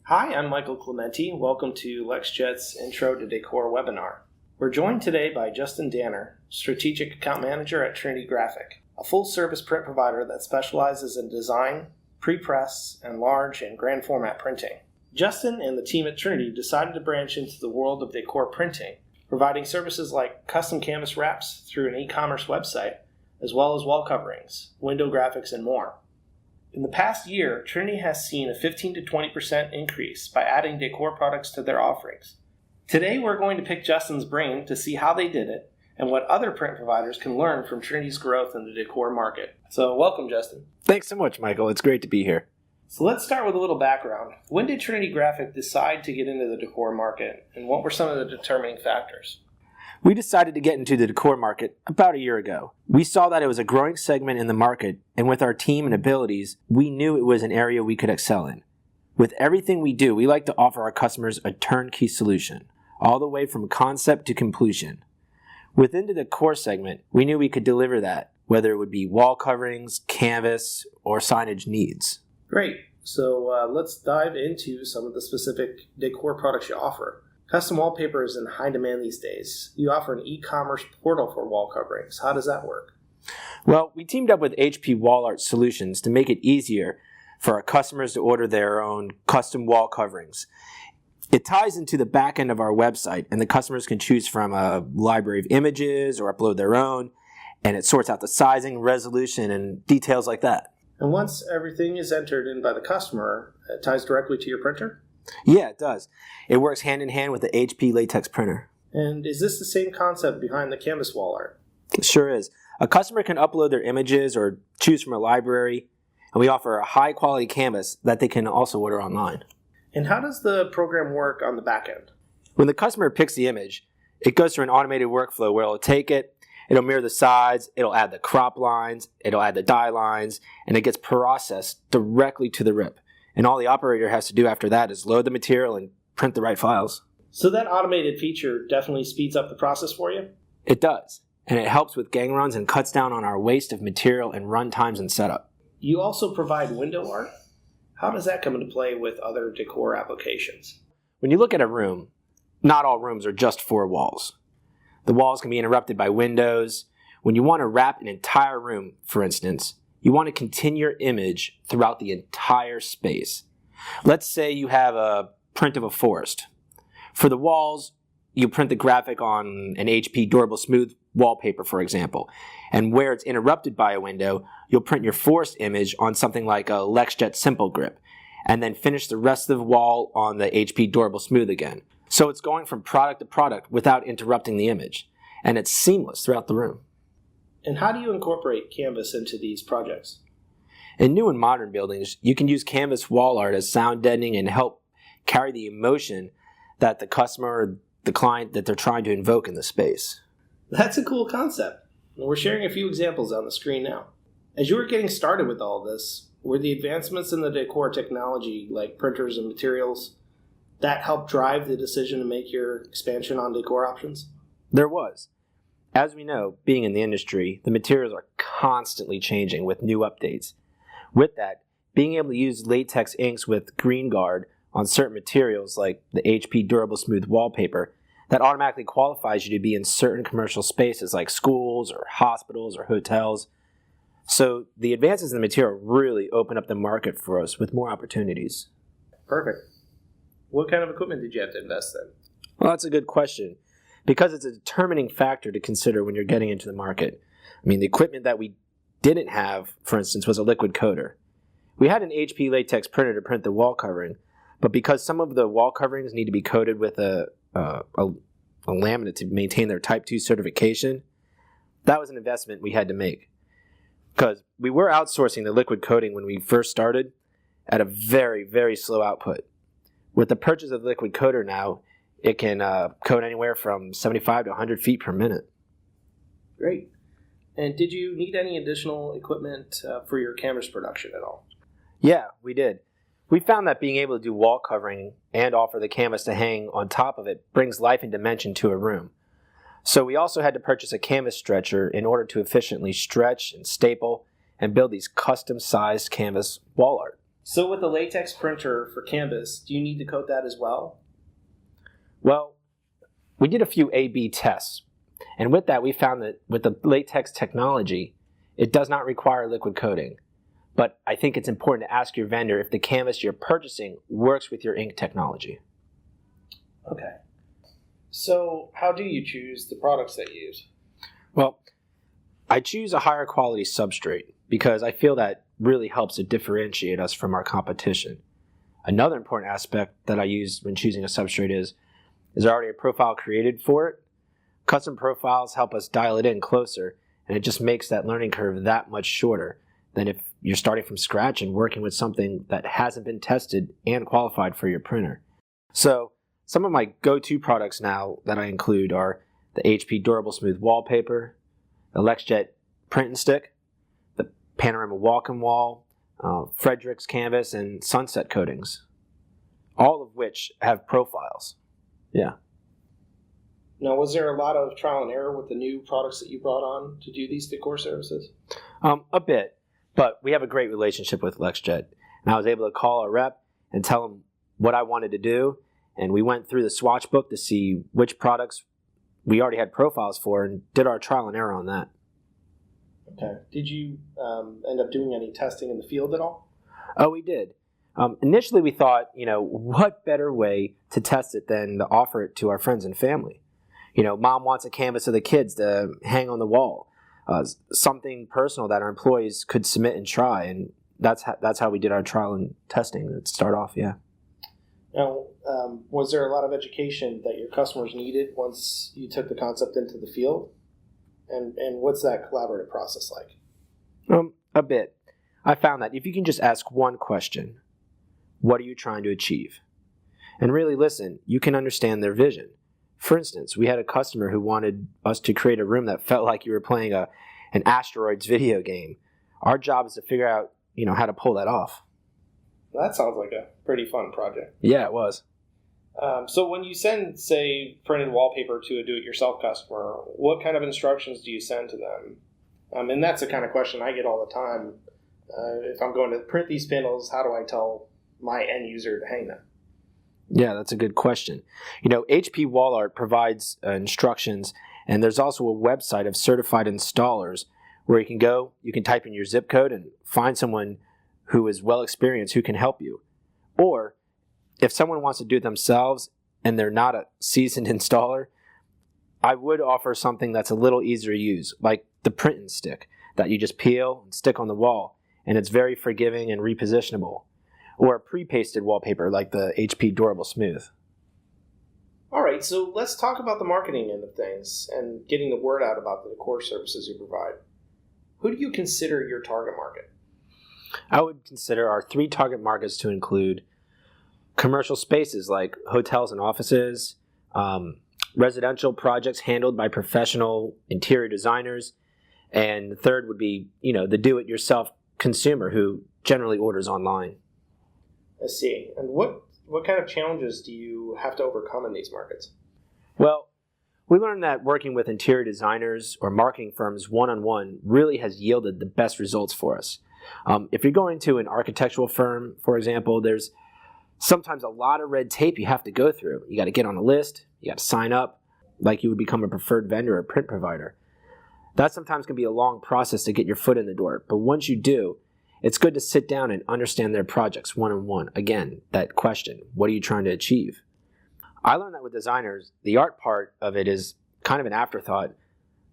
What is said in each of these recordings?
Hi, I'm Micheal Clementi. Welcome to LexJet's Intro to Decor webinar. We're joined today by Justin Danner, Strategic Account Manager at Trinity Graphics, a full-service print provider that specializes in design, pre-press, and large and grand format printing. Justin and the team at Trinity decided to branch into the world of decor printing, providing services like custom canvas wraps through an e-commerce website, as well as wall coverings, window graphics, and more. In the past year, Trinity has seen a 15 to 20% increase by adding decor products to their offerings. Today, we're going to pick Justin's brain to see how they did it and what other print providers can learn from Trinity's growth in the decor market. So, welcome, Justin. Thanks so much, Michael. It's great to be here. So let's start with a little background. When did Trinity Graphics decide to get into the decor market, and what were some of the determining factors? We decided to get into the decor market about a year ago. We saw that it was a growing segment in the market, and with our team and abilities, we knew it was an area we could excel in. With everything we do, we like to offer our customers a turnkey solution, all the way from concept to completion. Within the decor segment, we knew we could deliver that, whether it would be wall coverings, canvas, or signage needs. Great. So let's dive into some of the specific decor products you offer. Custom wallpaper is in high demand these days. You offer an e-commerce portal for wall coverings. How does that work? Well, we teamed up with HP Wall Art Solutions to make it easier for our customers to order their own custom wall coverings. It ties into the back end of our website, and the customers can choose from a library of images or upload their own, and it sorts out the sizing, resolution, and details like that. And once everything is entered in by the customer, it ties directly to your printer? Yeah, it does. It works hand in hand with the HP latex printer. And is this the same concept behind the canvas wall art? It sure is. A customer can upload their images or choose from a library, and we offer a high-quality canvas that they can also order online. And how does the program work on the back end? When the customer picks the image, it goes through an automated workflow where it'll take it, it'll mirror the sides, it'll add the crop lines, it'll add the die lines, and it gets processed directly to the rip. And all the operator has to do after that is load the material and print the right files. So that automated feature definitely speeds up the process for you? It does. And it helps with gang runs and cuts down on our waste of material and run times and setup. You also provide window art? How does that come into play with other decor applications? When you look at a room, not all rooms are just four walls. The walls can be interrupted by windows. When you want to wrap an entire room, for instance, you want to continue your image throughout the entire space. Let's say you have a print of a forest. For the walls, you print the graphic on an HP Durable Smooth wallpaper, for example. And where it's interrupted by a window, you'll print your forest image on something like a LexJet Simple Grip, and then finish the rest of the wall on the HP Durable Smooth again. So it's going from product to product without interrupting the image, and it's seamless throughout the room. And how do you incorporate canvas into these projects? In new and modern buildings, you can use canvas wall art as sound deadening and help carry the emotion that the customer or the client that they're trying to invoke in the space. That's a cool concept. And we're sharing a few examples on the screen now. As you were getting started with all this, were the advancements in the decor technology, like printers and materials, that helped drive the decision to make your expansion on decor options? There was. As we know, being in the industry, the materials are constantly changing with new updates. With that, being able to use latex inks with Green Guard on certain materials like the HP Durable Smooth wallpaper, that automatically qualifies you to be in certain commercial spaces like schools or hospitals or hotels. So the advances in the material really open up the market for us with more opportunities. Perfect. What kind of equipment did you have to invest in? Well, that's a good question, because it's a determining factor to consider when you're getting into the market. I mean, the equipment that we didn't have, for instance, was a liquid coater. We had an HP latex printer to print the wall covering, but because some of the wall coverings need to be coated with a laminate to maintain their Type 2 certification, that was an investment we had to make. Because we were outsourcing the liquid coating when we first started at a very, very slow output. With the purchase of the liquid coater now, it can coat anywhere from 75 to 100 feet per minute. Great. And did you need any additional equipment for your canvas production at all? Yeah, we did. We found that being able to do wall covering and offer the canvas to hang on top of it brings life and dimension to a room. So we also had to purchase a canvas stretcher in order to efficiently stretch and staple and build these custom-sized canvas wall art. So with the latex printer for canvas, do you need to coat that as well? Well, we did a few A/B tests, and with that we found that with the latex technology, it does not require liquid coating. But I think it's important to ask your vendor if the canvas you're purchasing works with your ink technology. Okay. So how do you choose the products that you use? Well, I choose a higher quality substrate because I feel that really helps to differentiate us from our competition. Another important aspect that I use when choosing a substrate is there already a profile created for it? Custom profiles help us dial it in closer, and it just makes that learning curve that much shorter than if you're starting from scratch and working with something that hasn't been tested and qualified for your printer. So some of my go-to products now that I include are the HP Durable Smooth Wallpaper, the LexJet Print and Stick, the Panorama Walk-in Wall, Frederick's Canvas, and Sunset Coatings, all of which have profiles. Yeah. Now, was there a lot of trial and error with the new products that you brought on to do these decor services? A bit, but we have a great relationship with LexJet. And I was able to call a rep and tell them what I wanted to do, and we went through the swatch book to see which products we already had profiles for and did our trial and error on that. Okay. Did you end up doing any testing in the field at all? Oh, we did. Initially, we thought, what better way to test it than to offer it to our friends and family? Mom wants a canvas of the kids to hang on the wall, something personal that our employees could submit and try, and that's how we did our trial and testing to start off, yeah. Now, was there a lot of education that your customers needed once you took the concept into the field? And what's that collaborative process like? A bit. I found that if you can just ask one question, what are you trying to achieve? And really listen, you can understand their vision. For instance, we had a customer who wanted us to create a room that felt like you were playing an asteroids video game. Our job is to figure out, how to pull that off. That sounds like a pretty fun project. Yeah, it was. So when you send, say, printed wallpaper to a do-it-yourself customer, what kind of instructions do you send to them? And that's the kind of question I get all the time. If I'm going to print these panels, how do I tell my end user to hang them? Yeah, that's a good question. HP Wall Art provides instructions, and there's also a website of certified installers where you can go, you can type in your zip code and find someone who is well experienced who can help you. Or if someone wants to do it themselves and they're not a seasoned installer, I would offer something that's a little easier to use, like the print and stick that you just peel and stick on the wall, and it's very forgiving and repositionable. Or a pre-pasted wallpaper like the HP Durable Smooth. All right, so let's talk about the marketing end of things and getting the word out about the decor services you provide. Who do you consider your target market? I would consider our 3 target markets to include commercial spaces like hotels and offices, residential projects handled by professional interior designers, and the third would be, the do-it-yourself consumer who generally orders online. I see. And what kind of challenges do you have to overcome in these markets? Well, we learned that working with interior designers or marketing firms one-on-one really has yielded the best results for us. If you're going to an architectural firm, for example, there's sometimes a lot of red tape you have to go through. You got to get on a list, you got to sign up, like you would become a preferred vendor or print provider. That sometimes can be a long process to get your foot in the door, but once you do, it's good to sit down and understand their projects one-on-one. Again, that question, what are you trying to achieve? I learned that with designers, the art part of it is kind of an afterthought.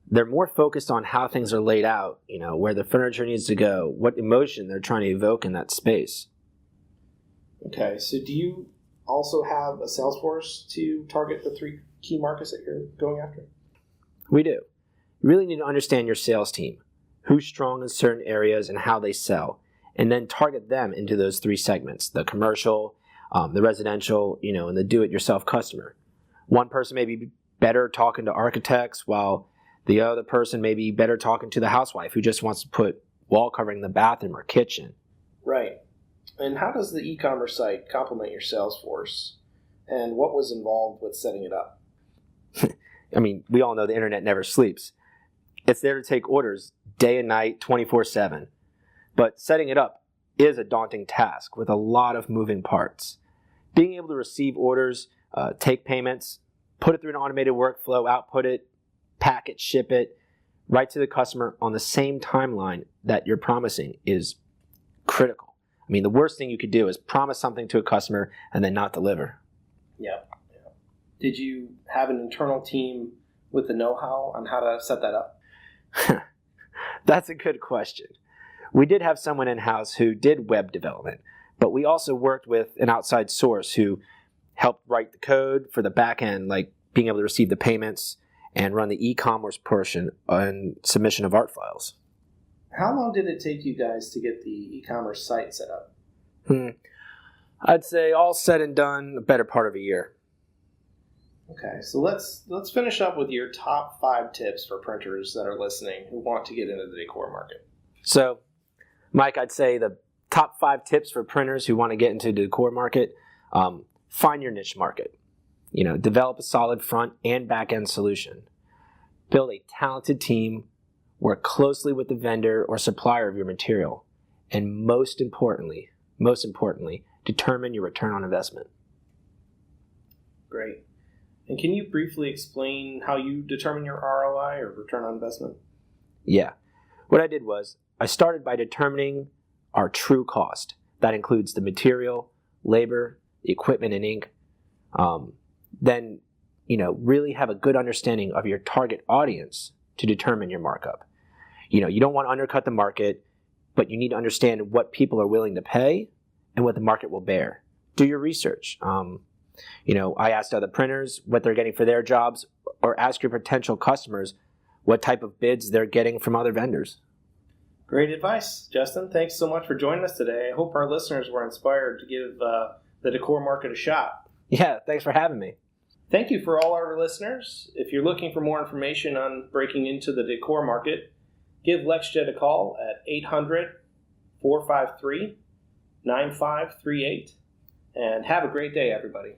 They're more focused on how things are laid out, where the furniture needs to go, what emotion they're trying to evoke in that space. Okay, so do you also have a sales force to target the 3 key markets that you're going after? We do. You really need to understand your sales team, who's strong in certain areas and how they sell, and then target them into those 3 segments, the commercial, the residential, and the do-it-yourself customer. One person may be better talking to architects, while the other person may be better talking to the housewife who just wants to put wall covering in the bathroom or kitchen. Right. And how does the e-commerce site complement your sales force? And what was involved with setting it up? We all know the internet never sleeps. It's there to take orders day and night, 24/7. But setting it up is a daunting task with a lot of moving parts. Being able to receive orders, take payments, put it through an automated workflow, output it, pack it, ship it, right to the customer on the same timeline that you're promising is critical. I mean, the worst thing you could do is promise something to a customer and then not deliver. Yeah. Did you have an internal team with the know-how on how to set that up? That's a good question. We did have someone in-house who did web development, but we also worked with an outside source who helped write the code for the back end, like being able to receive the payments and run the e-commerce portion and submission of art files. How long did it take you guys to get the e-commerce site set up? I'd say all said and done, a better part of a year. Okay, so let's finish up with your top 5 tips for printers that are listening who want to get into the decor market. So, Mike, I'd say the top 5 tips for printers who want to get into the decor market: find your niche market. Develop a solid front and back end solution. Build a talented team. Work closely with the vendor or supplier of your material. And most importantly, determine your return on investment. Great. And can you briefly explain how you determine your ROI or return on investment? Yeah. What I did was I started by determining our true cost. That includes the material, labor, the equipment, and ink. Then, really have a good understanding of your target audience to determine your markup. You don't want to undercut the market, but you need to understand what people are willing to pay and what the market will bear. Do your research. I asked other printers what they're getting for their jobs, or ask your potential customers what type of bids they're getting from other vendors. Great advice, Justin. Thanks so much for joining us today. I hope our listeners were inspired to give the decor market a shot. Yeah, thanks for having me. Thank you for all our listeners. If you're looking for more information on breaking into the decor market, give LexJet a call at 800-453-9538. And have a great day, everybody.